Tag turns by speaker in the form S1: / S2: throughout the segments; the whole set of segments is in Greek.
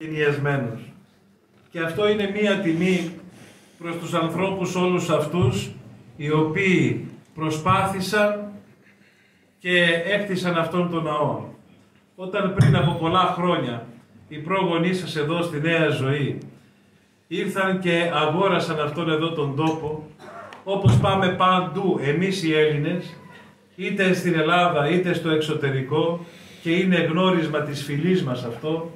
S1: εγκαινιασμένος. Και αυτό είναι μία τιμή προς τους ανθρώπους όλους αυτούς οι οποίοι προσπάθησαν και έκτισαν αυτόν τον ναό. Όταν πριν από πολλά χρόνια οι πρόγονείς σας εδώ στη Νέα Ζωή ήρθαν και αγόρασαν αυτόν εδώ τον τόπο, όπως πάμε παντού εμείς οι Έλληνες, είτε στην Ελλάδα είτε στο εξωτερικό, και είναι γνώρισμα της φυλής μας αυτό,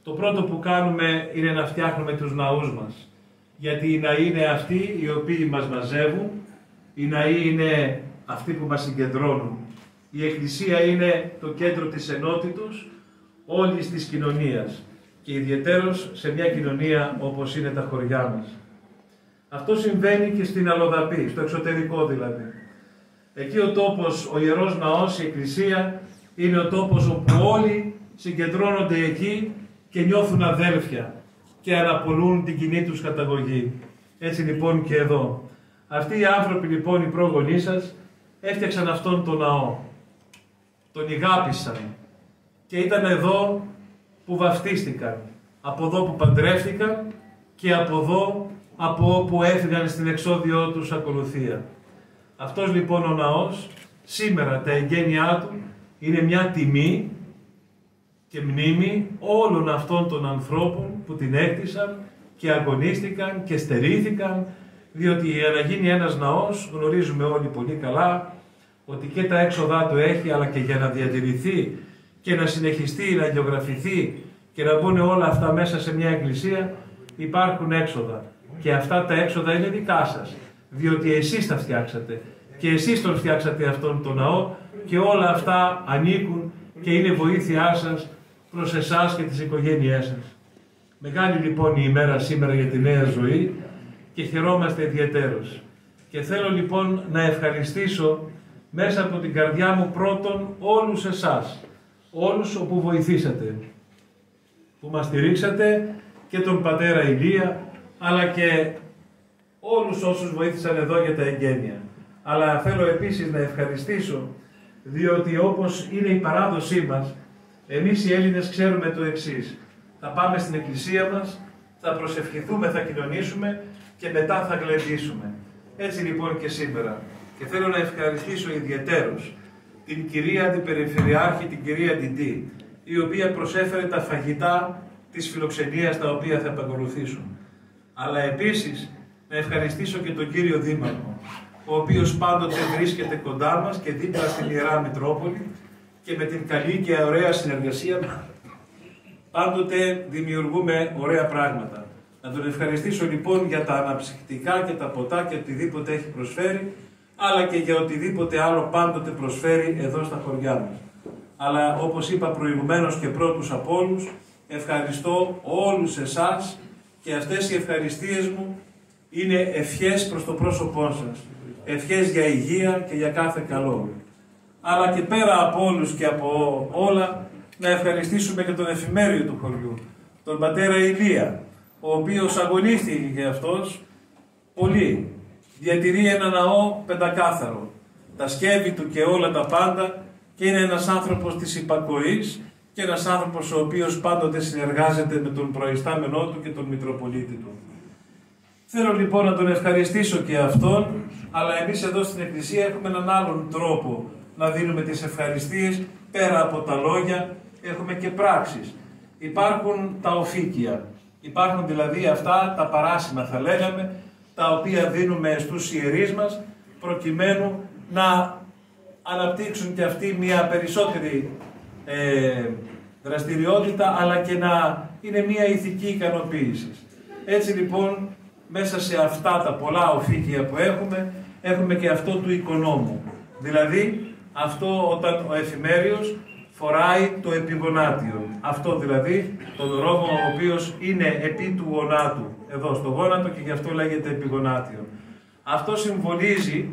S1: το πρώτο που κάνουμε είναι να φτιάχνουμε τους ναούς μας. Γιατί οι ναοί είναι αυτοί οι οποίοι μας μαζεύουν, οι ναοί είναι αυτοί που μας συγκεντρώνουν. Η Εκκλησία είναι το κέντρο της ενότητος όλης της κοινωνίας και ιδιαιτέρως σε μια κοινωνία όπως είναι τα χωριά μας. Αυτό συμβαίνει και στην αλλοδαπή, στο εξωτερικό δηλαδή. Εκεί ο τόπος, ο Ιερός Ναός, η Εκκλησία, είναι ο τόπος όπου όλοι συγκεντρώνονται εκεί και νιώθουν αδέλφια και αναπολούν την κοινή τους καταγωγή. Έτσι λοιπόν και εδώ. Αυτοί οι άνθρωποι λοιπόν, οι πρόγονείς σας, έφτιαξαν αυτόν τον ναό. Τον ηγάπησαν και ήταν εδώ που βαφτίστηκαν, από εδώ που παντρεύτηκαν και από εδώ από όπου έφυγαν στην εξόδιό τους ακολουθία. Αυτός λοιπόν ο ναός, σήμερα τα εγγένειά του είναι μια τιμή και μνήμη όλων αυτών των ανθρώπων που την έκτισαν και αγωνίστηκαν και στερήθηκαν, διότι για να γίνει ένας ναός γνωρίζουμε όλοι πολύ καλά ότι και τα έξοδά του έχει, αλλά και για να διατηρηθεί και να συνεχιστεί, να γεωγραφηθεί και να μπουν όλα αυτά μέσα σε μια εκκλησία, υπάρχουν έξοδα. Και αυτά τα έξοδα είναι δικά σας, διότι εσείς τα φτιάξατε και εσείς τον φτιάξατε αυτόν τον ναό και όλα αυτά ανήκουν και είναι βοήθειά σας προς εσάς και τις οικογένειές σας. Μεγάλη λοιπόν η ημέρα σήμερα για τη Νέα Ζωή και χαιρόμαστε ιδιαιτέρως. Και θέλω λοιπόν να ευχαριστήσω μέσα από την καρδιά μου πρώτον όλους εσάς, όλους όπου βοηθήσατε, που μας στηρίξατε, και τον πατέρα Ηλία, αλλά και όλους όσους βοήθησαν εδώ για τα εγγένεια. Αλλά θέλω επίσης να ευχαριστήσω, διότι όπως είναι η παράδοσή μας, εμείς οι Έλληνες ξέρουμε το εξής. Θα πάμε στην εκκλησία μας, θα προσευχηθούμε, θα κοινωνήσουμε και μετά θα γλεντήσουμε. Έτσι λοιπόν και σήμερα. Και θέλω να ευχαριστήσω ιδιαιτέρως την κυρία Αντιπεριφερειάρχη, την κυρία Ντιτή, η οποία προσέφερε τα φαγητά της φιλοξενίας τα οποία θα επακολουθήσουν. Αλλά επίσης να ευχαριστήσω και τον κύριο Δήμαρχο, ο οποίος πάντοτε βρίσκεται κοντά μας και δίπλα στην Ιερά Μητρόπολη και με την καλή και ωραία συνεργασία πάντοτε δημιουργούμε ωραία πράγματα. Να τον ευχαριστήσω λοιπόν για τα αναψυκτικά και τα ποτά και οτιδήποτε έχει προσφέρει, αλλά και για οτιδήποτε άλλο πάντοτε προσφέρει εδώ στα χωριά μας. Αλλά όπως είπα προηγουμένως και πρώτους από όλους, ευχαριστώ όλους εσάς και αυτές οι ευχαριστίες μου είναι ευχές προς το πρόσωπό σας. Ευχές για υγεία και για κάθε καλό. Αλλά και πέρα από όλους και από όλα, να ευχαριστήσουμε και τον εφημέριο του χωριού, τον πατέρα Ηλία, ο οποίος αγωνίστηκε για αυτός πολύ. Διατηρεί ένα ναό πεντακάθαρο, τα σκεύη του και όλα τα πάντα, και είναι ένας άνθρωπος της υπακοής και ένας άνθρωπος ο οποίος πάντοτε συνεργάζεται με τον προϊστάμενό του και τον Μητροπολίτη του. Θέλω λοιπόν να τον ευχαριστήσω και αυτόν, αλλά εμείς εδώ στην Εκκλησία έχουμε έναν άλλον τρόπο να δίνουμε τις ευχαριστίες. Πέρα από τα λόγια έχουμε και πράξεις. Υπάρχουν τα οφίκια, υπάρχουν δηλαδή αυτά τα παράσημα θα λέγαμε, τα οποία δίνουμε στους ιερείς μας προκειμένου να αναπτύξουν και αυτοί μια περισσότερη δραστηριότητα, αλλά και να είναι μια ηθική ικανοποίηση. Έτσι λοιπόν μέσα σε αυτά τα πολλά οφίκια που έχουμε και αυτό του οικονόμου. Δηλαδή αυτό όταν ο εφημέριος φοράει το επιγονάτιο. Αυτό δηλαδή τον ρόγο ο οποίος είναι επί του γονάτου, εδώ στο γόνατο, και γι' αυτό λέγεται επιγονάτιο. Αυτό συμβολίζει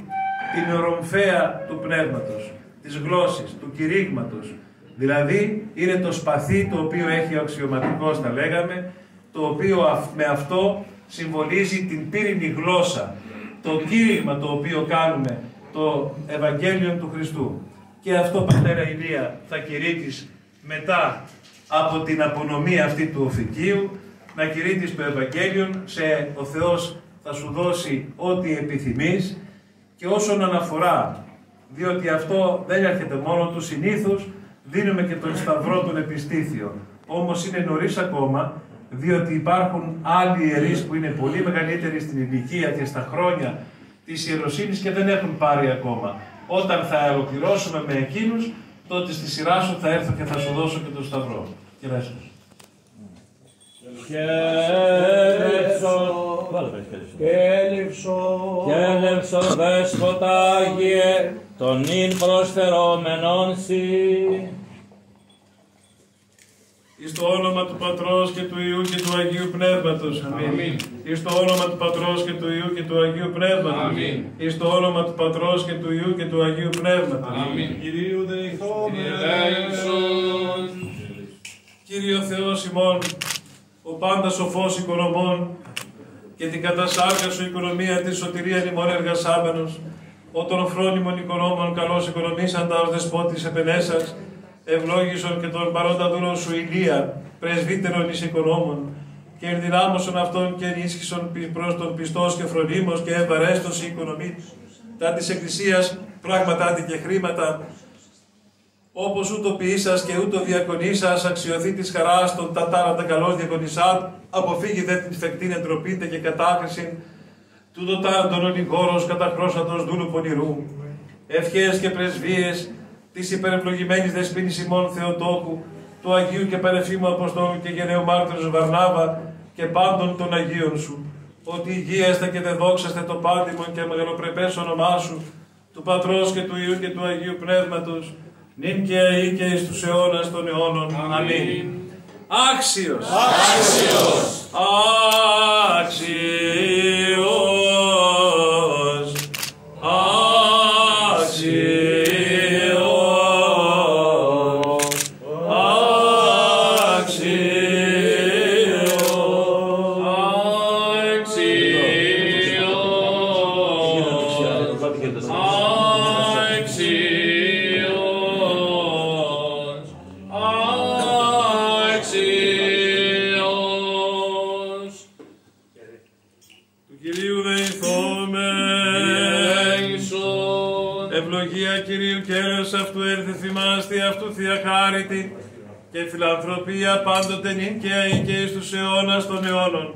S1: την ορομφαία του πνεύματος, της γλώσσης, του κηρύγματος. Δηλαδή είναι το σπαθί το οποίο έχει ο αξιωματικός, θα λέγαμε, το οποίο με αυτό συμβολίζει την πύρινη γλώσσα, το κήρυγμα το οποίο κάνουμε, το Ευαγγέλιο του Χριστού. Και αυτό, πατέρα Ηλία, θα κηρύττεις μετά από την απονομή αυτή του οφικίου, να κηρύττεις το Ευαγγέλιο, ο Θεός θα σου δώσει ό,τι επιθυμείς, και όσον αναφορά, διότι αυτό δεν έρχεται μόνο του, συνήθως δίνουμε και τον Σταυρό τον Επιστήθιο. Όμως είναι νωρίς ακόμα, διότι υπάρχουν άλλοι ιερείς που είναι πολύ μεγαλύτεροι στην ηλικία και στα χρόνια της ιεροσύνης και δεν έχουν πάρει ακόμα. Όταν θα ολοκληρώσουμε με εκείνους, τότε στη σειρά σου θα έρθω και θα σου δώσω και τον Σταυρό.
S2: Κέλευσον Δέσποτα Άγιε, τον ίν προσφερόμενον σοι.
S1: Εις το όνομα του Πατρός και του Υιού και του Αγίου Πνεύματος. Αμήν. Εις το όνομα του Πατρός και του Υιού και του Αγίου Πνεύματος. Αμήν. Εις το όνομα του Πατρός και του Υιού και του Αγίου Πνεύματος.
S3: Αμήν.
S1: Κυρίου δεηθόμεν. Κύριε ο Θεός ημών, ο πάντα σοφός οικονομών, και την κατασάρκα σου οικονομία της σωτηρίαν ημών εργασάμενος, ο των φρόνιμων οικονόμων καλώς οικονομήσαντα ως δεσπότης επενέσας, ευλόγησον και τον παρόντα δούλο σου Ηλία, πρεσβύτερον εις οικονόμων, και ενδυνάμωσον αυτόν και ενίσχυσον προς τον πιστός και φρονίμος και ευαρέστος η οικονομή τα της Εκκλησίας πράγματάτι και χρήματα, όπως ούτω ποιήσας και ούτω διακονήσας αξιωθεί της χαράς των τατάρατα καλώς διακονησάτ, αποφύγει δε την φεκτήν εντροπήτε και κατάκρισιν του δοτάρντον ολιγόρος καταχρώσατος δούλου πονηρού. Ευχές και πρεσβείες της υπερευλογημένης δεσποίνης ημών Θεοτόκου, του Αγίου και Πανεφήμου Αποστόλου και γενναίου μάρτυρος Βαρνάβα και πάντων των Αγίων σου, ότι υγείαστε και δε δόξαστε το πάντιμον και μεγαλοπρεπές όνομά σου, του Πατρός και του Υιού και του Αγίου Πνεύματος, νυν και αεί και εις τους αιώνας των αιώνων. Αμήν. Άξιος! Άξιος! Άξιος! Και φιλανθρωπία πάντοτε νυν και αεί και εις τους αιώνας των αιώνων.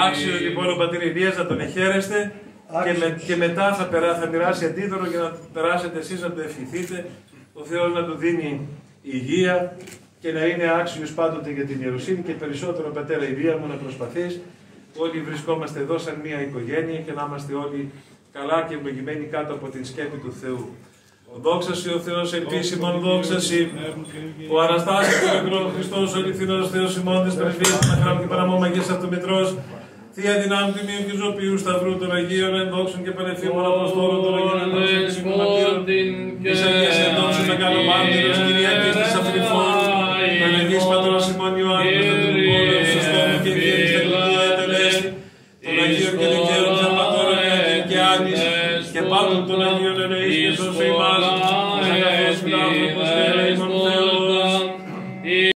S1: Άξιος λοιπόν ο πατήρ Ηλίας, να τον εχαίρεστε και μετά θα μοιράσει αντίδωρο για να περάσετε εσείς να το ευχηθείτε. Ο Θεός να του δίνει υγεία και να είναι άξιος πάντοτε για την ιεροσύνη, και περισσότερο πατέρα Ηλία μου να προσπαθείς όλοι βρισκόμαστε εδώ σαν μια οικογένεια και να είμαστε όλοι καλά και ευλογημένοι κάτω από την σκέπη του Θεού. Δόξασι ο Θεός επίσημον, δόξασι ο Αναστάσιος του νεκρών Χριστός, ο αληθινός Θεός ημών της πρεσβείας του Μαχάρου και Παραμόμαγης Αυτομητρός, Θεία δυνάμει του Μίου και Ζωπίου Σταυρού των Αγίων, ενδόξων και πανεφήμων Αποστόλων των Αγίων, ενδόξων και συμμετήρων, της Αγίας ενδόξων να κάνω μάρτυρος, Κυριακής της Αφριφόρου, των Αγίης Πατρός ημών Ιωάννης, των Αγίων και Αγίων και